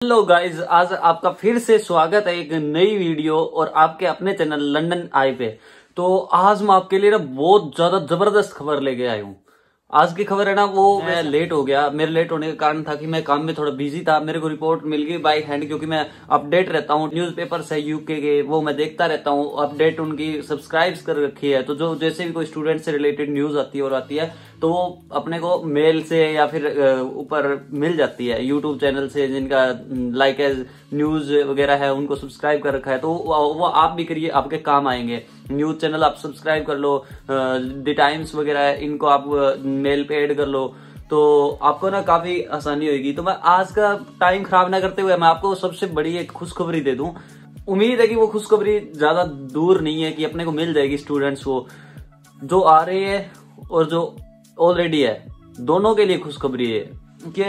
Hello guys, आज आपका फिर से स्वागत है एक नई वीडियो और आपके अपने चैनल लंदन आई पे। तो आज मैं आपके लिए ना बहुत ज्यादा जबरदस्त खबर लेके आया हूँ। आज की खबर है ना, वो मैं लेट हो गया। मेरे लेट होने का कारण था कि मैं काम में थोड़ा बिजी था। मेरे को रिपोर्ट मिल गई बाई हैंड, क्योंकि मैं अपडेट रहता हूँ। न्यूज़पेपर है यूके के, वो मैं देखता रहता हूँ। अपडेट उनकी सब्सक्राइब कर रखी है, तो जो जैसे भी कोई स्टूडेंट से रिलेटेड न्यूज आती है और आती है तो वो अपने को मेल से या फिर ऊपर मिल जाती है यूट्यूब चैनल से, जिनका लाइक एज न्यूज वगैरह है उनको सब्सक्राइब कर रखा है। तो वो आप भी करिए, आपके काम आएंगे। न्यूज चैनल आप सब्सक्राइब कर लो, द टाइम्स वगैरह है, इनको आप मेल पे ऐड कर लो, तो आपको ना काफी आसानी होगी। तो मैं आज का टाइम खराब ना करते हुए मैं आपको सबसे बड़ी एक खुशखबरी दे दूं। उम्मीद है कि वो खुशखबरी ज्यादा दूर नहीं है, कि अपने को मिल जाएगी स्टूडेंट्स को, जो आ रही है और जो ऑलरेडी है, दोनों के लिए खुशखबरी है। कि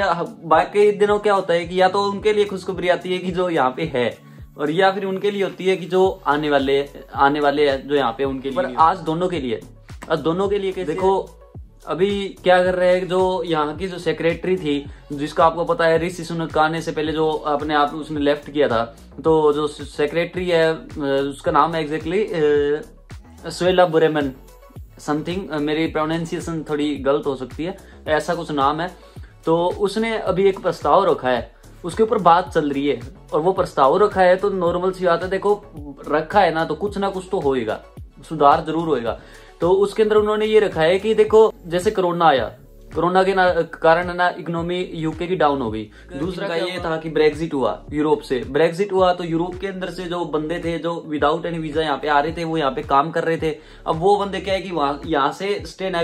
बाकी दिनों क्या होता है कि या तो उनके लिए खुशखबरी आती है कि जो यहाँ पे है, और या फिर उनके लिए होती है कि जो आने वाले हैं जो यहाँ पे उनके लिए। पर आज दोनों के लिए देखो अभी क्या कर रहे हैं। जो यहाँ की जो सेक्रेटरी थी, जिसका आपको पता है ऋषि सुनक आने से पहले जो अपने आप उसने लेफ्ट किया था, तो जो सेक्रेटरी है उसका नाम है एग्जैक्टली स्वेला बुरेमन समथिंग। मेरी प्रोनाउंसिएशन थोड़ी गलत हो सकती है, ऐसा कुछ नाम है। तो उसने अभी एक प्रस्ताव रखा है, उसके ऊपर बात चल रही है, और वो प्रस्ताव रखा है तो नॉर्मल सी बात है। देखो रखा है ना, तो कुछ ना कुछ तो होएगा, सुधार जरूर होएगा। तो उसके अंदर उन्होंने ये रखा है कि देखो जैसे कोरोना आया, कोरोना के कारण ना इकोनॉमी यूके की डाउन हो गई। दूसरा का ये था कि ब्रेक्जिट हुआ, यूरोप से ब्रेक्जिट हुआ, तो यूरोप के अंदर से जो बंदे थे जो विदाउट एनी वीजा यहाँ पे आ रहे थे, वो यहाँ पे काम कर रहे थे। अब वो बंदे क्या है कि वहां यहाँ से स्टे ना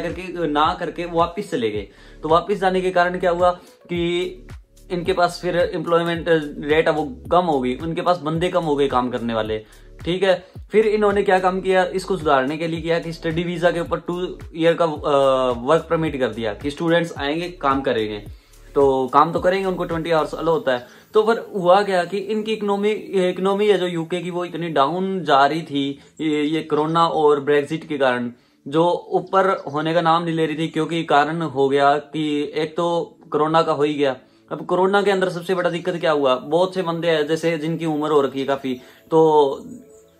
करके वापिस चले गए। तो वापिस जाने के कारण क्या हुआ कि इनके पास फिर एम्प्लॉयमेंट रेट है वो कम हो गई, उनके पास बंदे कम हो गए काम करने वाले। ठीक है, फिर इन्होंने क्या काम किया, इसको सुधारने के लिए किया कि स्टडी वीजा के ऊपर 2 ईयर का वर्क परमिट कर दिया कि स्टूडेंट्स आएंगे काम करेंगे, तो काम तो करेंगे, उनको 20 आवर्स अलो होता है। तो पर हुआ क्या कि इनकी इकोनॉमी है जो यूके की, वो इतनी डाउन जा रही थी ये कोरोना और ब्रेक्जिट के कारण, जो ऊपर होने का नाम नहीं ले रही थी। क्योंकि कारण हो गया कि एक तो कोरोना का हो ही गया। अब कोरोना के अंदर सबसे बड़ा दिक्कत क्या हुआ, बहुत से बंदे हैं जैसे जिनकी उम्र हो रखी है काफी, तो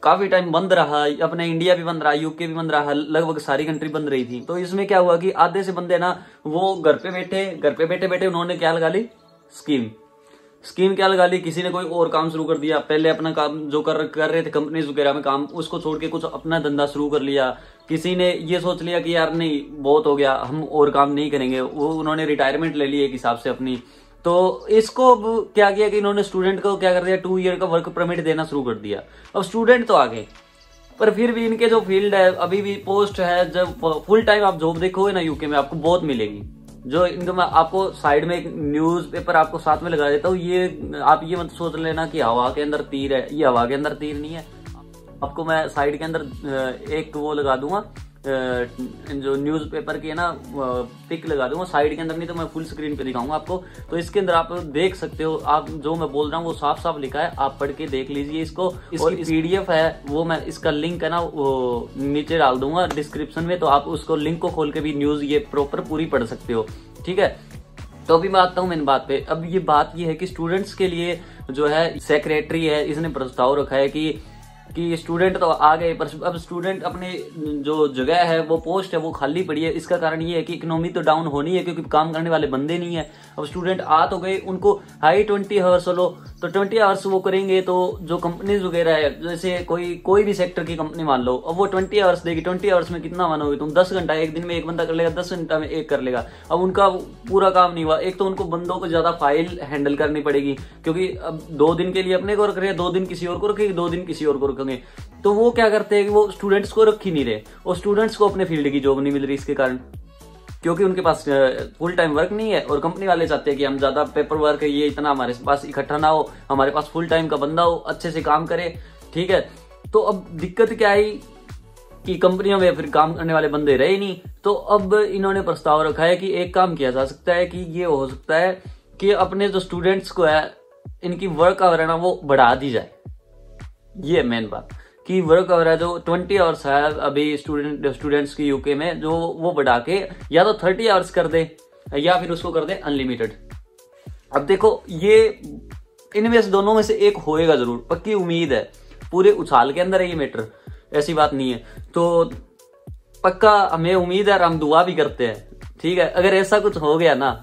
काफी टाइम बंद रहा। अपने इंडिया भी बंद रहा, यूके भी बंद रहा, लगभग सारी कंट्री बंद रही थी। तो इसमें क्या हुआ कि आधे से बंदे ना वो घर पे बैठे उन्होंने क्या लगा ली, स्कीम क्या लगा ली। किसी ने कोई और काम शुरू कर दिया, पहले अपना काम जो कर रहे थे कंपनीज वगैरह में काम, उसको छोड़ के कुछ अपना धंधा शुरू कर लिया। किसी ने ये सोच लिया कि यार नहीं बहुत हो गया, हम और काम नहीं करेंगे, वो उन्होंने रिटायरमेंट ले ली एक हिसाब से अपनी। तो इसको क्या किया कि इन्होंने स्टूडेंट को क्या कर दिया, 2 ईयर का वर्क परमिट देना शुरू कर दिया। अब स्टूडेंट तो आ गए, पर फिर भी इनके जो फील्ड है अभी भी पोस्ट है। जब फुल टाइम आप जॉब देखोगे ना यूके में, आपको बहुत मिलेगी। जो इनको मैं आपको साइड में एक न्यूज पेपर आपको साथ में लगा देता हूँ। ये आप ये मत सोच लेना कि हवा के अंदर तीर है, ये हवा के अंदर तीर नहीं है। आपको मैं साइड के अंदर एक वो लगा दूंगा, जो न्यूज पेपर की है ना पिक लगा दूंगा साइड के अंदर, नहीं तो मैं फुल स्क्रीन पे दिखाऊंगा आपको। तो इसके अंदर आप देख सकते हो, आप जो मैं बोल रहा हूँ वो साफ साफ लिखा है, आप पढ़ के देख लीजिए इसको। इसकी पीडीएफ है वो मैं, इसका लिंक है ना वो नीचे डाल दूंगा डिस्क्रिप्शन में, तो आप उसको लिंक को खोल के भी न्यूज ये प्रॉपर पूरी पढ़ सकते हो। ठीक है, तो अभी मैं आता हूँ मेन बात पे। अब ये बात ये है कि स्टूडेंट्स के लिए जो है सेक्रेटरी है, इसने प्रस्ताव रखा है कि स्टूडेंट तो आ गए, पर अब स्टूडेंट अपने जो जगह है वो पोस्ट है वो खाली पड़ी है। इसका कारण ये है कि इकोनॉमी तो डाउन होनी है, क्योंकि काम करने वाले बंदे नहीं है। अब स्टूडेंट आ तो गए, उनको हाई 20 आवर्स लो, तो 20 आवर्स वो करेंगे। तो जो कंपनीज वगैरह है, जैसे कोई भी सेक्टर की कंपनी मान लो, अब वो 20 आवर्स देगी। 20 आवर्स में कितना मानोगे तुम, 10 घंटा एक दिन में एक बंदा कर लेगा, 10 घंटा में एक कर लेगा। अब उनका पूरा काम नहीं हुआ। एक तो उनको बंदों को ज्यादा फाइल हैंडल करनी पड़ेगी, क्योंकि अब 2 दिन के लिए अपने को रख रहे हैं, 2 दिन किसी और को रखेंगे, 2 दिन किसी और को रखेंगे। तो वो क्या करते हैं कि वो स्टूडेंट्स को रख ही नहीं रहे, और स्टूडेंट्स को अपने फील्ड की जॉब नहीं मिल रही इसके कारण, क्योंकि उनके पास फुल टाइम वर्क नहीं है। और कंपनी वाले चाहते हैं कि हम ज्यादा पेपर वर्क है ये इतना हमारे पास इकट्ठा ना हो, हमारे पास फुल टाइम का बंदा हो, अच्छे से काम करे। ठीक है, तो अब दिक्कत क्या आई कि कंपनियों में फिर काम करने वाले बंदे रहे नहीं। तो अब इन्होंने प्रस्ताव रखा है कि एक काम किया जा सकता है कि ये हो सकता है कि अपने जो स्टूडेंट्स को है इनकी वर्क आवर है ना वो बढ़ा दी जाए। ये मेन बात कि वर्क आवर है जो 20 आवर्स है अभी स्टूडेंट्स की यूके में, जो वो बढ़ा के या तो 30 आवर्स कर दे या फिर उसको कर दे अनलिमिटेड। अब देखो ये इनमें से दोनों में से एक होएगा जरूर, पक्की उम्मीद है। पूरे उछाल के अंदर है ये मैटर, ऐसी बात नहीं है। तो पक्का हमें उम्मीद है और हम दुआ भी करते हैं, ठीक है। अगर ऐसा कुछ हो गया ना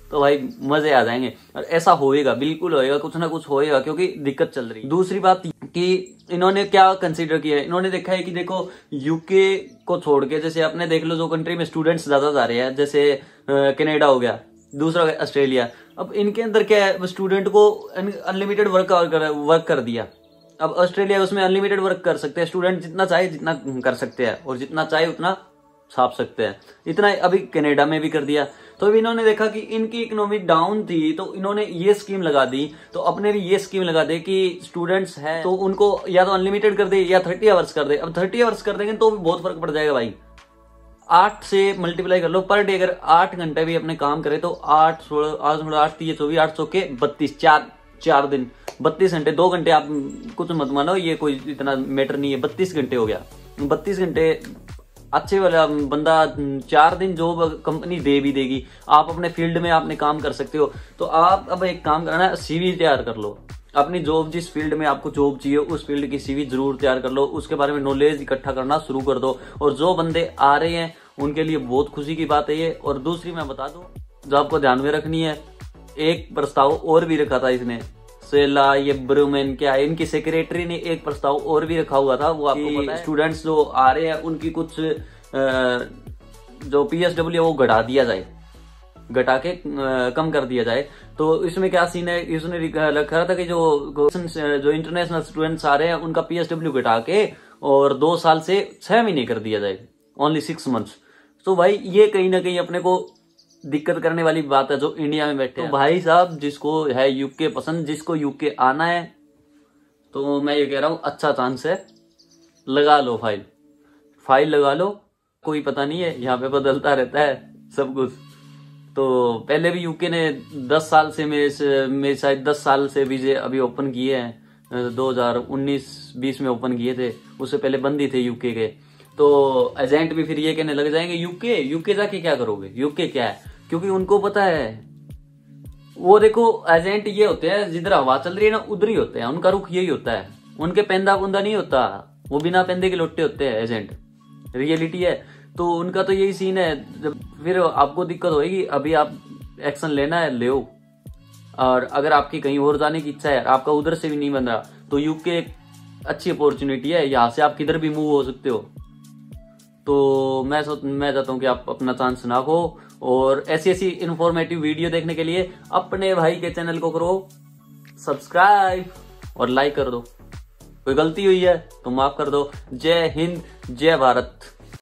तो भाई मजे आ जाएंगे, और ऐसा होएगा, बिल्कुल होएगा, कुछ ना कुछ होएगा, क्योंकि दिक्कत चल रही है। दूसरी बात कि इन्होंने क्या कंसीडर किया है, इन्होंने देखा है कि देखो यूके को छोड़ के, जैसे अपने देख लो जो कंट्री में स्टूडेंट्स ज्यादा जा रहे हैं, जैसे कनाडा हो गया, दूसरा ऑस्ट्रेलिया। अब इनके अंदर क्या है, स्टूडेंट को अनलिमिटेड वर्क कर दिया। अब ऑस्ट्रेलिया उसमें अनलिमिटेड वर्क कर सकते हैं, स्टूडेंट जितना चाहे जितना कर सकते हैं, और जितना चाहे उतना छाप सकते हैं, इतना अभी कनाडा में भी कर दिया। तो अभी इन्होंने देखा कि इनकी इकोनॉमी डाउन थी, तो इन्होंने ये स्कीम लगा दी, तो अपने भी ये स्कीम लगा दे कि स्टूडेंट्स हैं तो उनको या तो अनलिमिटेड कर दे या 30 आवर्स कर दे। अब 30 आवर्स कर देंगे तो भी बहुत फर्क पड़ जाएगा भाई। 8 से मल्टीप्लाई कर लो पर डे, अगर 8 घंटे भी अपने काम करे तो 8 8 24 8 के 32, 4 दिन 32 घंटे, 2 घंटे आप कुछ मत मानो, ये कोई इतना मैटर नहीं है। 32 घंटे हो गया, 32 घंटे अच्छे वाला बंदा 4 दिन जॉब कंपनी दे भी देगी। आप अपने फील्ड में आपने काम कर सकते हो। तो आप अब एक काम करना, सीवी तैयार कर लो अपनी, जॉब जिस फील्ड में आपको जॉब चाहिए उस फील्ड की सीवी जरूर तैयार कर लो, उसके बारे में नॉलेज इकट्ठा करना शुरू कर दो। और जो बंदे आ रहे हैं उनके लिए बहुत खुशी की बात है ये। और दूसरी मैं बता दूं जो आपको ध्यान में रखनी है, एक प्रस्ताव और भी रखा था इसने, सेला ये ब्रूमेन क्या है, इनकी सेक्रेटरी ने एक प्रस्ताव और भी रखा हुआ था। वो आपको पता है, स्टूडेंट्स जो आ रहे हैं उनकी कुछ जो पीएसडब्ल्यू है वो घटा दिया जाए, घटा के कम कर दिया जाए। तो इसमें क्या सीन है, इसने रखा था कि जो इंटरनेशनल स्टूडेंट्स आ रहे हैं उनका पीएसडब्ल्यू घटा के और 2 साल से 6 महीने कर दिया जाए, ओनली 6 मंथ्स। तो भाई ये कहीं ना कहीं अपने को दिक्कत करने वाली बात है जो इंडिया में बैठे हैं। तो भाई साहब जिसको है यूके पसंद, जिसको यूके आना है, तो मैं ये कह रहा हूं अच्छा चांस है, लगा लो फाइल लगा लो। कोई पता नहीं है, यहाँ पे बदलता रहता है सब कुछ। तो पहले भी यूके ने 10 साल से मेरे शायद 10 साल से वीजे अभी ओपन किए हैं, 2019-20 में ओपन किए थे, उससे पहले बंद ही थे यूके के। तो एजेंट भी फिर ये कहने लग जाएंगे यूके जाके क्या करोगे, यूके क्या है, क्योंकि उनको पता है। वो देखो एजेंट ये होते हैं जिधर हवा चल रही है ना उधर ही होते हैं, उनका रुख यही होता है, उनके पेंदा पुंदा नहीं होता, वो बिना पेंदे के लोटे होते हैं एजेंट, रियलिटी है। तो उनका तो यही सीन है। जब फिर आपको दिक्कत होगी, अभी आप एक्शन लेना है ले, और अगर आपकी कहीं और जाने की इच्छा है, आपका उधर से भी नहीं बन रहा, तो यूके एक अच्छी अपॉर्चुनिटी है, यहाँ से आप किधर भी मूव हो सकते हो। तो मैं चाहता हूँ कि आप अपना चांस ना खो, और ऐसी इंफॉर्मेटिव वीडियो देखने के लिए अपने भाई के चैनल को करो सब्सक्राइब और लाइक कर दो। कोई गलती हुई है तो माफ कर दो। जय हिंद, जय भारत।